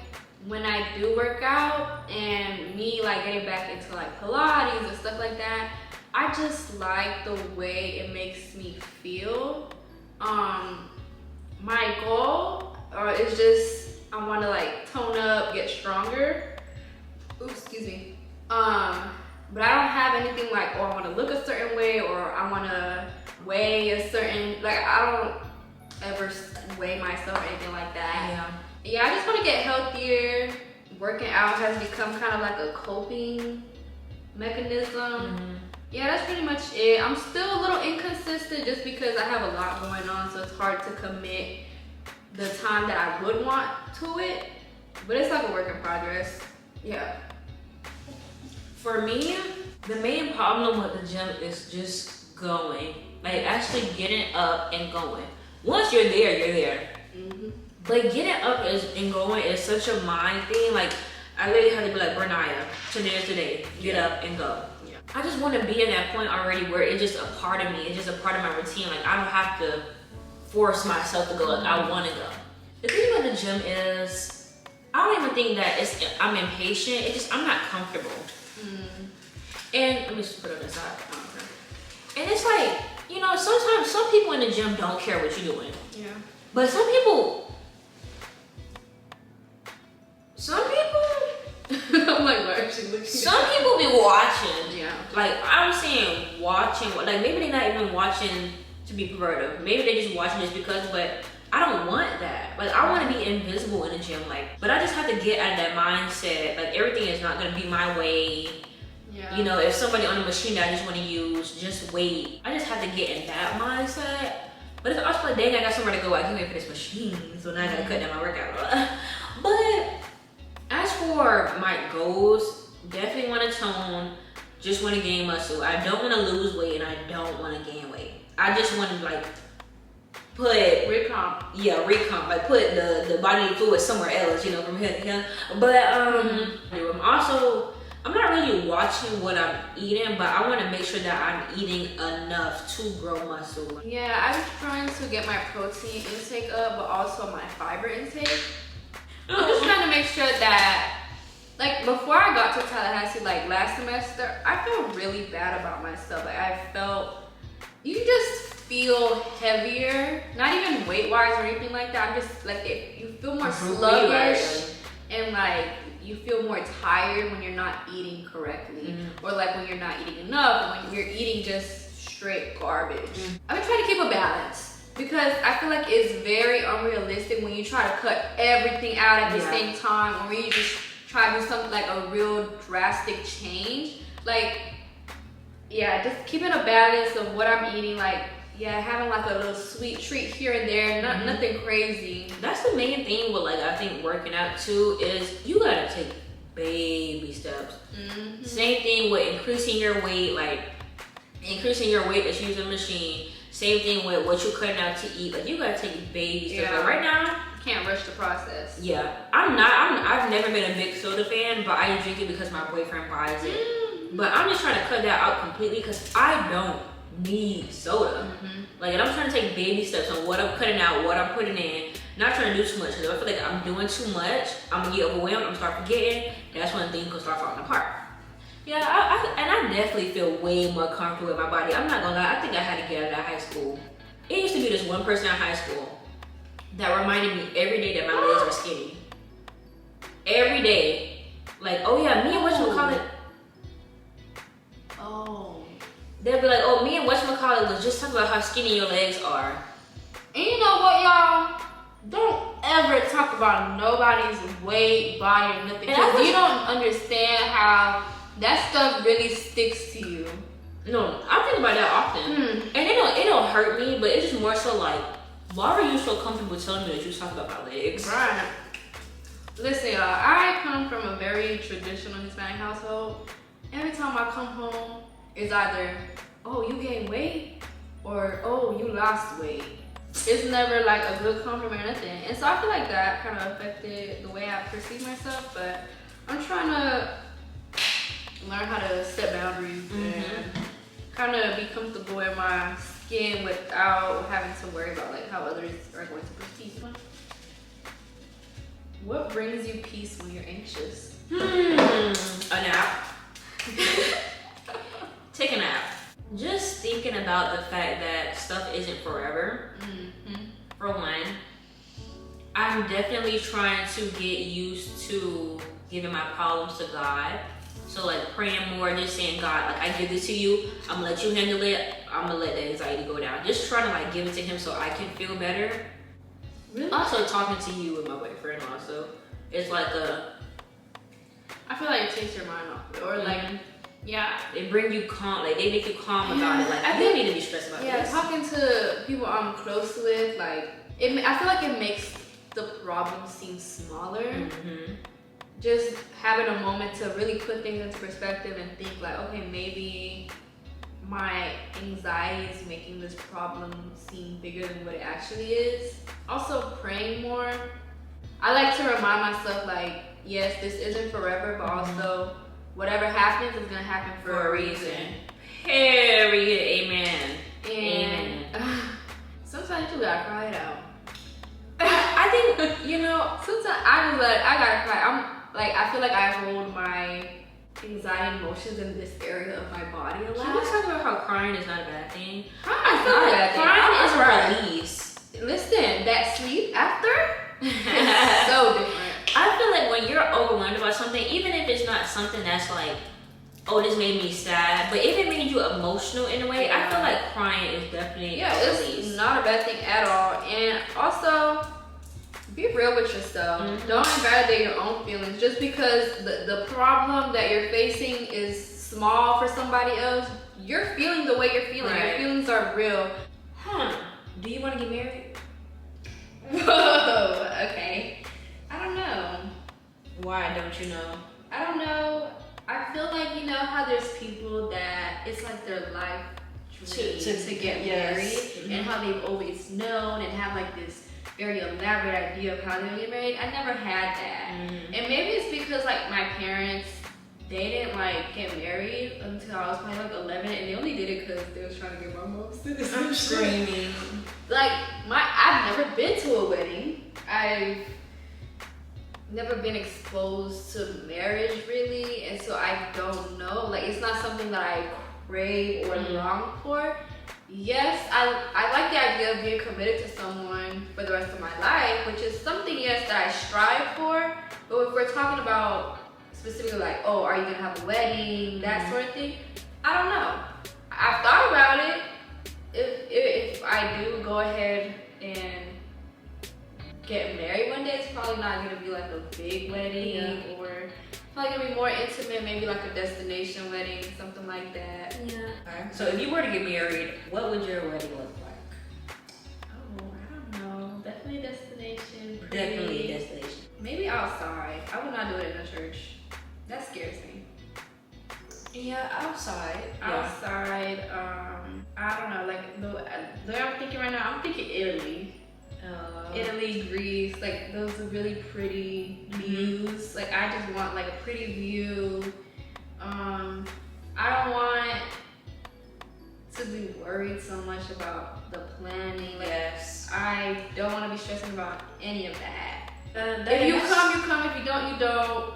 when I do work out and me like getting back into like Pilates and stuff like that, I just like the way it makes me feel. My goal is just, I want to like tone up, get stronger. Oops, excuse me. But I don't have anything like, oh, I want to look a certain way, or I want to weigh a certain, like I don't ever weigh myself or anything like that. Yeah, I just want to get healthier. Working out has become kind of like a coping mechanism. Yeah, that's pretty much it. I'm still a little inconsistent just because I have a lot going on, so it's hard to commit the time that I would want to it. But it's like a work in progress. Yeah. For me, the main problem with the gym is just going. Like actually getting up and going. Once you're there, you're there. But getting up and going is such a mind thing. Like I literally had to be like, Bernaya, today, get up and go. I just want to be at that point already where it's just a part of me. It's just a part of my routine. Like I don't have to force myself to go. Like I want to go. The thing about the gym is, I don't even think that I'm impatient. It's just I'm not comfortable. And let me just put it on the side. And it's like, you know, sometimes some people in the gym don't care what you're doing. Yeah. But some people. I'm like, why is she looking? Some people be watching. Yeah. Like I'm saying, watching. Like maybe they're not even watching to be perverted. Maybe they're just watching just because. But I don't want that. Like I want to be invisible in the gym. Like, but I just have to get out of that mindset. Like everything is not gonna be my way. Yeah. You know, if somebody on the machine that I just want to use, just wait. I just have to get in that mindset. But if I was like, dang, I got somewhere to go. I can't wait for this machine, so now I gotta cut down my workout. But as for my goals, definitely want to tone. Just want to gain muscle. I don't want to lose weight, and I don't want to gain weight. I just want to like put recomp. Yeah, recomp. Like put the bodily fluid somewhere else. You know, from here to here. But I'm not really watching what I'm eating, but I want to make sure that I'm eating enough to grow muscle. Yeah, I'm trying to get my protein intake up, but also my fiber intake. I'm just trying to make sure that, like, before I got to Tallahassee, like last semester, I felt really bad about myself. Like I felt, you just feel heavier, not even weight wise or anything like that. I'm just like, you feel more sluggish and like you feel more tired when you're not eating correctly, or like when you're not eating enough, or when you're eating just straight garbage. I've been trying to keep a balance because I feel like it's very unrealistic when you try to cut everything out at the same time, or when you just try to do something like a real drastic change. Like, yeah, just keeping a balance of what I'm eating, like, yeah, having like a little sweet treat here and there, nothing crazy. That's the main thing with like, I think working out too, is you gotta take baby steps. Same thing with increasing your weight, like increasing your weight that's using a machine. Same thing with what you're cutting out to eat. Like, you gotta take baby steps. Like right now, can't rush the process. Yeah, I've never been a big soda fan, but I drink it because my boyfriend buys it. But I'm just trying to cut that out completely because I don't need soda. Like, and I'm trying to take baby steps on what I'm cutting out, what I'm putting in. Not trying to do too much because I feel like I'm doing too much, I'm gonna get overwhelmed, I'm gonna start forgetting, and that's when things can start falling apart. Yeah, I definitely feel way more comfortable with my body. I'm not gonna lie, I think I had to get out of high school. It used to be this one person in high school that reminded me every day that my legs are skinny. Every day. Like, oh yeah, me and whatchamacallit. They'll be like, oh, me and whatchamacallit was just talking about how skinny your legs are. And you know what, y'all? Don't ever talk about nobody's weight, body, or nothing. Because you don't understand how that stuff really sticks to you. No, I think about that often. And it don't hurt me, but it's just more so like, why are you so comfortable telling me that you talk about my legs? Right. Listen, y'all, I come from a very traditional Hispanic household. Every time I come home, it's either, oh, you gained weight, or oh, you lost weight. It's never like a good compliment or nothing. And so I feel like that kind of affected the way I perceive myself, but I'm trying to learn how to set boundaries and kind of be comfortable in my skin without having to worry about like how others are going to perceive me. What brings you peace when you're anxious? A nap. Take a nap. Just thinking about the fact that stuff isn't forever. For one, I'm definitely trying to get used to giving my problems to God. So like praying more, just saying, God, like, I give this to you, I'm gonna let you handle it, I'm gonna let the anxiety go down. Just trying to like give it to him so I can feel better. Really? Also talking to you and my boyfriend also. It's like I feel like it takes your mind off it, or like, yeah, they bring you calm, like they make you calm about it. Like, I don't need to be stressed about this. Yeah, talking to people I'm close with, like, I feel like it makes the problem seem smaller. Just having a moment to really put things into perspective and think like, okay, maybe my anxiety is making this problem seem bigger than what it actually is. Also, praying more. I like to remind myself like, yes, this isn't forever, but also whatever happens is gonna happen for a reason. Period. Amen. And sometimes you gotta cry it out. I think, you know, sometimes I gotta cry. I feel like I hold my anxiety emotions in this area of my body a lot. Can we talk about how crying is not a bad thing? Crying is not a bad thing. Crying is a release. Listen, that sleep after is so different. I feel like when you're overwhelmed about something, even if it's not something that's like, oh, this made me sad, but if it made you emotional in a way, I feel like crying is definitely a release. It's not a bad thing at all. And also, be real with yourself. Don't invalidate your own feelings. Just because the problem that you're facing is small for somebody else, you're feeling the way you're feeling. Your feelings are real. Do you want to get married? Whoa, okay. I don't know. Why don't you know? I don't know. I feel like, you know how there's people that it's like their life dream to get married, and how they've always known and have like this very elaborate idea of how they're gonna get married. I never had that. And maybe it's because like my parents, they didn't like get married until I was probably like 11, and they only did it because they was trying to get my mom citizenship. I'm screaming. Like I've never been to a wedding. I've never been exposed to marriage really, and so I don't know. Like, it's not something that I crave or long for. Yes, I like the idea of being committed to someone for the rest of my life, which is something, yes, that I strive for. But if we're talking about specifically like, oh, are you gonna have a wedding, that sort of thing, I don't know. I've thought about it. If I do go ahead and get married one day, it's probably not gonna be like a big wedding, or it's probably gonna be more intimate, maybe like a destination wedding, something like that. Yeah. Okay. So if you were to get married, what would your wedding look like? Oh, I don't know. Definitely a destination. Pretty. Definitely a destination. Maybe outside. I would not do it in a church. That scares me. Yeah, outside. Outside. I don't know. Like the I'm thinking right now, I'm thinking Italy. Italy, Greece, like those are really pretty views. Like I just want like a pretty view. I don't want to be worried so much about the planning. Like, Yes. I don't want to be stressing about any of that. If you come, you come. If you don't, you don't.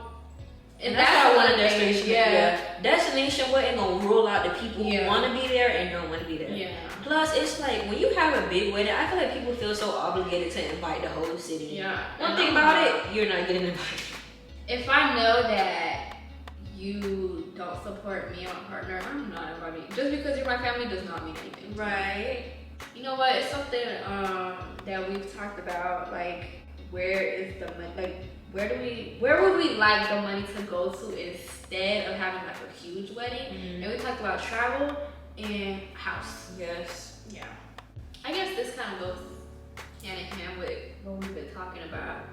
And that's why I want a thing. destination. Yeah. Destination wedding gonna rule out the people who want to be there and don't want to be there. Yeah. Plus, it's like when you have a big wedding, I feel like people feel so obligated to invite the whole city. Yeah. One thing about it, you're not getting invited. If I know that you don't support me or my partner, I'm not inviting you. Just because you're my family does not mean anything. Right. You know what? It's something that we've talked about. Like, where is the money? Like, where would we like the money to go to instead of having like a huge wedding? And we talked about travel and house. Yes. Yeah. I guess this kind of goes hand in hand with what we've been talking about.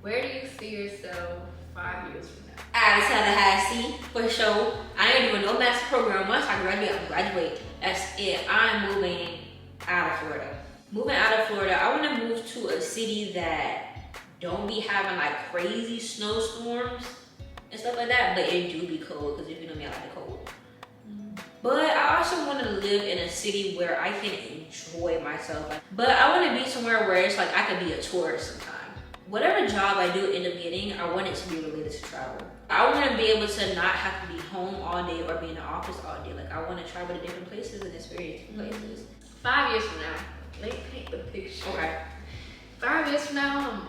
Where do you see yourself 5 years from now? Out of Tallahassee, for sure. I ain't doing no master program. Once I graduate, that's it. I'm moving out of Florida. Moving out of Florida, I want to move to a city that don't be having like crazy snowstorms and stuff like that, but it do be cold, because if you know me, I like the cold. But I also want to live in a city where I can enjoy myself. But I want to be somewhere where it's like I could be a tourist sometime. Whatever job I do end up getting, I want it to be related to travel. I want to be able to not have to be home all day or be in the office all day. Like, I want to travel to different places and experience different places. 5 years from now, let me paint the picture. Okay. 5 years from now, I'm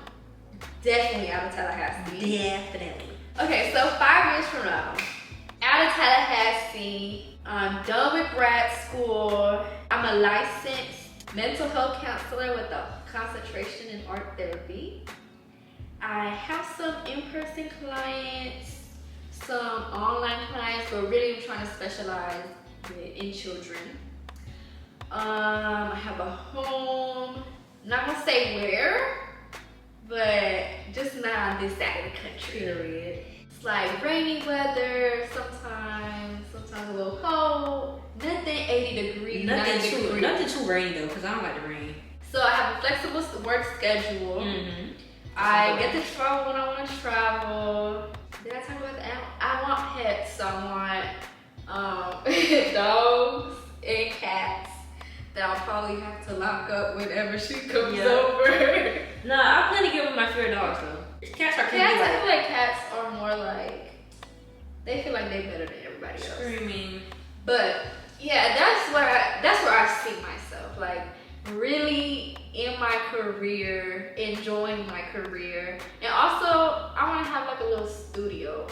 definitely out of Tallahassee. Definitely. Okay, so 5 years from now, out of Tallahassee, I'm done with grad school. I'm a licensed mental health counselor with a concentration in art therapy. I have some in-person clients, some online clients, but really I'm trying to specialize in children. I have a home, not gonna say where, but just not on this side of the country. Period. It's like rainy weather sometimes a little cold, nothing 80 degrees, Nothing too rainy though, because I don't like the rain. So I have a flexible work schedule. I get to travel when I want to travel. Did I talk about that? I want pets, so I want dogs and cats that I'll probably have to lock up whenever she comes over. No, I plan to get with my favorite dogs though. Cats are Cats, I feel like cats are more like, they feel like they're better than everybody else. Screaming. But yeah, that's where I see myself. Like, really in my career, enjoying my career. And also, I want to have like a little studio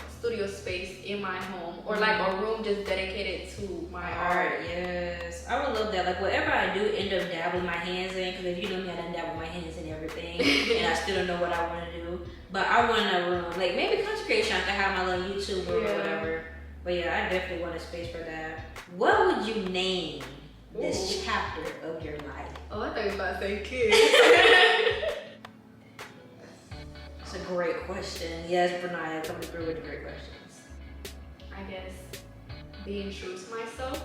space in my home, or like a room just dedicated to my art. Yes, I would love that. Like, whatever I do, end up dabbling my hands in, because if you know me, I done dabble my hands in everything, and I still don't know what I want to do. But I want a room, like maybe content creation. I can have my little YouTube room or whatever. But yeah, I definitely want a space for that. What would you name this chapter of your life? Oh, I thought you were about to say kids. That's a great question. Yes, Bernaya, coming through with the great questions. I guess being true to myself.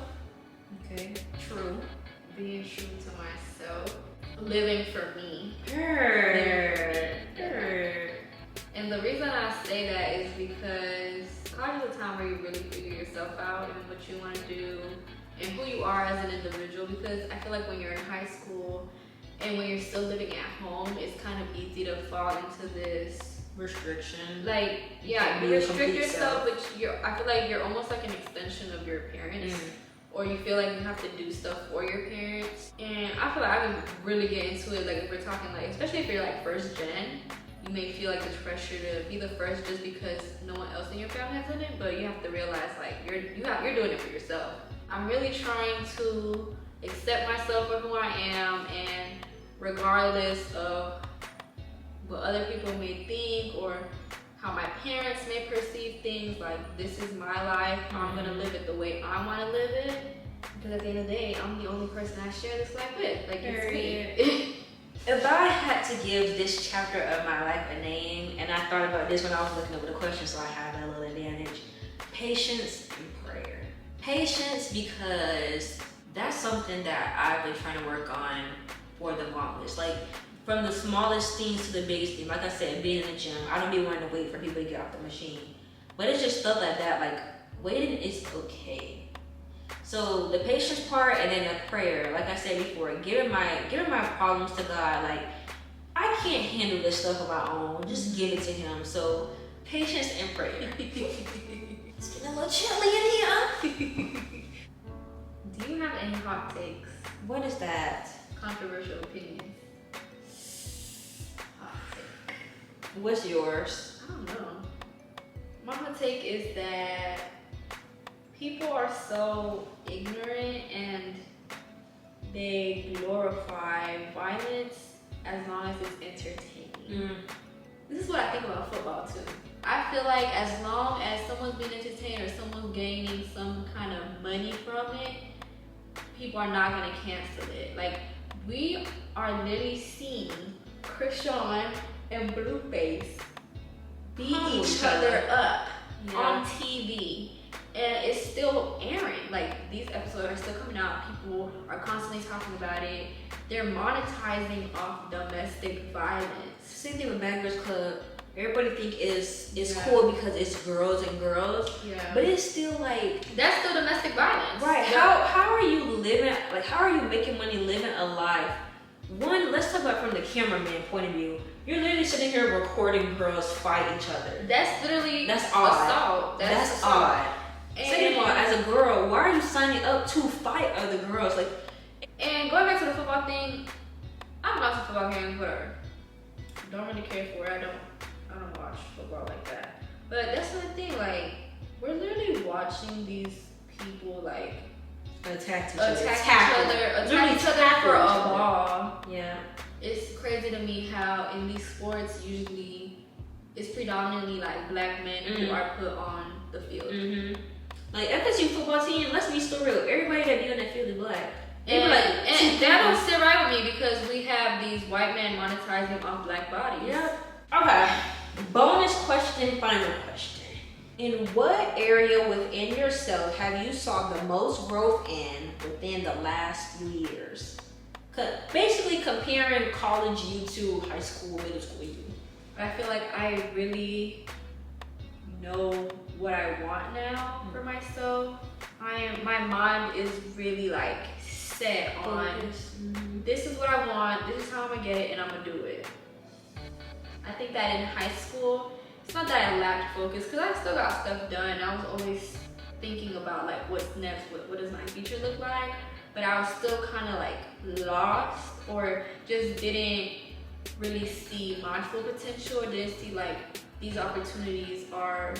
Okay, true. Being true to myself. Living for me. Heard. And the reason I say that is because college is a time where you really figure yourself out and what you want to do and who you are as an individual, because I feel like when you're in high school and when you're still living at home, it's kind of easy to fall into this restriction. Like, yeah, you restrict yourself, but I feel like you're almost like an extension of your parents or you feel like you have to do stuff for your parents. And I feel like I would really get into it, like if we're talking like, especially if you're like first gen, you may feel like the pressure to be the first just because no one else in your family has done it, but you have to realize like you're doing it for yourself. I'm really trying to accept myself for who I am, and regardless of what other people may think or how my parents may perceive things, like this is my life, I'm gonna live it the way I wanna live it, because at the end of the day, I'm the only person I share this life with, like it's me. If I had to give this chapter of my life a name, and I thought about this when I was looking over the questions, so I have a little advantage: patience and prayer. Patience, because that's something that I've been trying to work on for the longest. Like from the smallest things to the biggest thing. Like I said, being in the gym, I don't be wanting to wait for people to get off the machine. But it's just stuff like that, like waiting is okay. So the patience part, and then the prayer, like I said before, giving my problems to God. Like I can't handle this stuff on my own. Just give it to Him. So patience and prayer. It's getting a little chilly in here. Do you have any hot takes? What is that? Controversial opinions. Hot take. What's yours? I don't know. My hot take is that people are so ignorant and they glorify violence as long as it's entertaining. This is what I think about football too. I feel like as long as someone's being entertained or someone's gaining some kind of money from it, people are not gonna cancel it. Like we are literally seeing Krishan and Blueface beat each other up on TV. And it's still airing. Like these episodes are still coming out. People are constantly talking about it. They're monetizing off domestic violence. Same thing with Bad Girls Club. Everybody think it's cool because it's girls and girls. Yeah. But it's still like that's still domestic violence. Right. Yeah. How are you living? Like how are you making money living a life? One, let's talk about from the cameraman point of view. You're literally sitting here recording girls fight each other. That's literally that's odd. Assault. That's odd. Second of all, as a girl, why are you signing up to fight other girls? Like, and going back to the football thing, I'm not a football game, whatever. Don't really care for it. I don't watch football like that. But that's the thing. Like, we're literally watching these people like attack each other for a ball. Yeah. It's crazy to me how in these sports usually it's predominantly like black men who are put on the field. Like FSU football team, let's be so real. Everybody that be on that field is black. And that don't sit right with me because we have these white men monetizing off black bodies. Yep. Okay. Bonus question, final question. In what area within yourself have you saw the most growth in within the last few years? Basically comparing college you to high school, middle school you. I feel like I really know what I want now for myself. My mind is really like set on this is what I want, this is how I'm gonna get it, and I'm gonna do it. I think that in high school, it's not that I lacked focus because I still got stuff done. I was always thinking about like what's next, what does my future look like, but I was still kind of like lost or just didn't really see my full potential, or didn't see like these opportunities are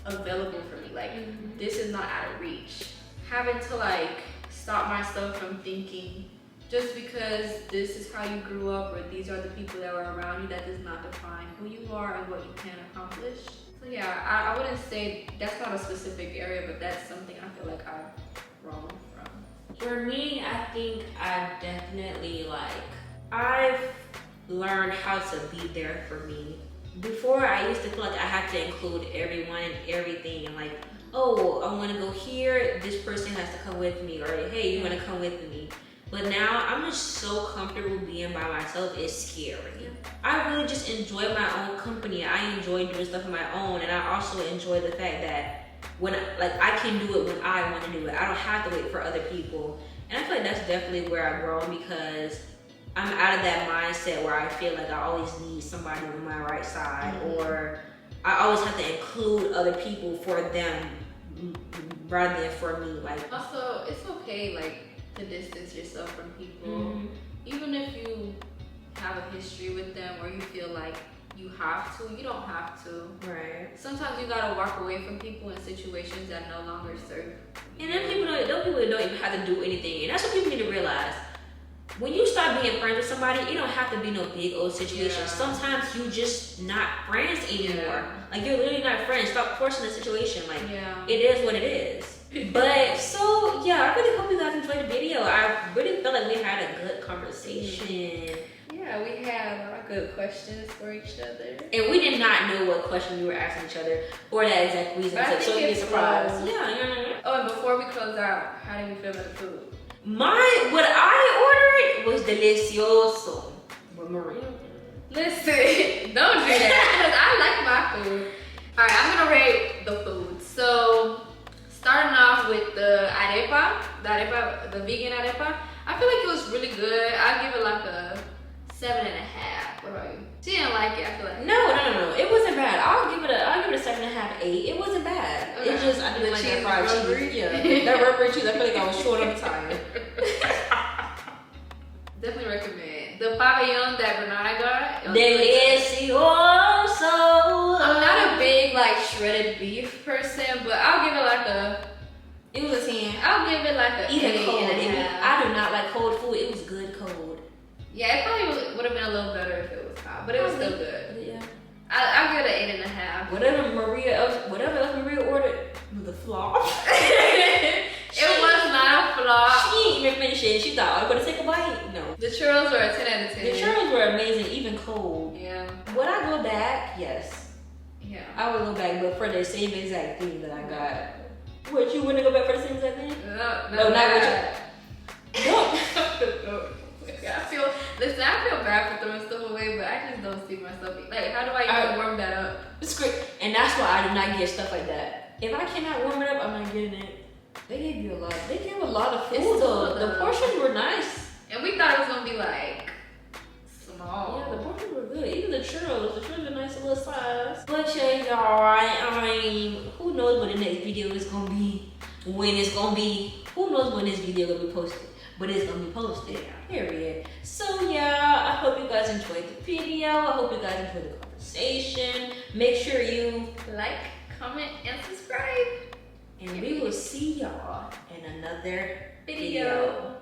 available for me. Like this is not out of reach. Having to like stop myself from thinking just because this is how you grew up or these are the people that were around you, that does not define who you are and what you can accomplish. So yeah, I wouldn't say that's not a specific area, but that's something I feel like I've grown from. For me, I think I've learned how to be there for me. Before, I used to feel like I had to include everyone and everything, and like, oh, I want to go here, this person has to come with me, or hey, you want to come with me. But now I'm just so comfortable being by myself, it's scary. I really just enjoy my own company. I enjoy doing stuff on my own, and I also enjoy the fact that when I can do it when I want to do it. I don't have to wait for other people. And I feel like that's definitely where I've grown, because I'm out of that mindset where I feel like I always need somebody on my right side, or I always have to include other people for them rather than for me. Like, also, it's okay like to distance yourself from people, even if you have a history with them or you feel like you have to. You don't have to. Right. Sometimes you gotta walk away from people in situations that no longer serve. And then people don't even have to do anything, and that's what people need to realize. When you start being friends with somebody, it don't have to be no big old situation. Yeah. Sometimes you just not friends anymore. Yeah. Like, you're literally not friends. Stop forcing the situation. Like, Yeah. it is what it is. But so yeah, I really hope you guys enjoyed the video. I really felt like we had a good conversation. Yeah, we had a lot of good questions for each other. And we did not know what question we were asking each other for that exact reason. But I So think you'd be it's surprised. cool. Yeah. Oh, and before we close out, how do you feel about the food? What I ordered was delicioso. With Maria. Listen, don't do that because I like my food. All right, I'm gonna rate the food. So, starting off with the arepa, the vegan arepa. I feel like it was really good. I'll give it like a 7.5. What about you? She didn't like it. I feel like No. It wasn't bad. I'll give it a 7.5, 8. It wasn't bad. Okay. It's just I didn't Like like that that fried rubbery? cheese. Yeah, that rubbery cheese. I feel like I was short on the time. definitely recommend the pabellon that Renata got. It was really good. Delicioso. I'm not a big like shredded beef person, but I'll give it like a. It was a 10. I'll give it like a Even 8 cold. and a half. I do not like cold food. It was good cold. Yeah, it probably would have been a little better if it was hot, but it was still good. Yeah. I'll give it an 8.5. Whatever else Maria ordered was a flop. It was not a flop. She didn't even finish it. She thought, I'm gonna take a bite. No. The churros were a 10 out of 10. The churros were amazing, even cold. Yeah. Would I go back? Yes. Yeah. I would go back, but for the same exact thing that I got. What, you wouldn't go back for the same exact thing? No, not what you. Don't. Listen, I feel bad for throwing stuff away, but I just don't see myself. Like, how do I even warm that up? It's great. And that's why I do not get stuff like that. If I cannot warm it up, I'm not getting it. They gave you a lot. They gave a lot of food It's though. still The portions were nice. And we thought it was gonna be like small. Yeah, the portions were good. Even the churros are nice little size. But yeah, y'all, I mean, who knows what the next video is gonna be? When it's gonna be? Who knows when this video gonna be posted? But it's gonna be posted. Period. So yeah, I hope you guys enjoyed the video. I hope you guys enjoyed the conversation. Make sure you like, comment, and subscribe. and we will see y'all in another Video.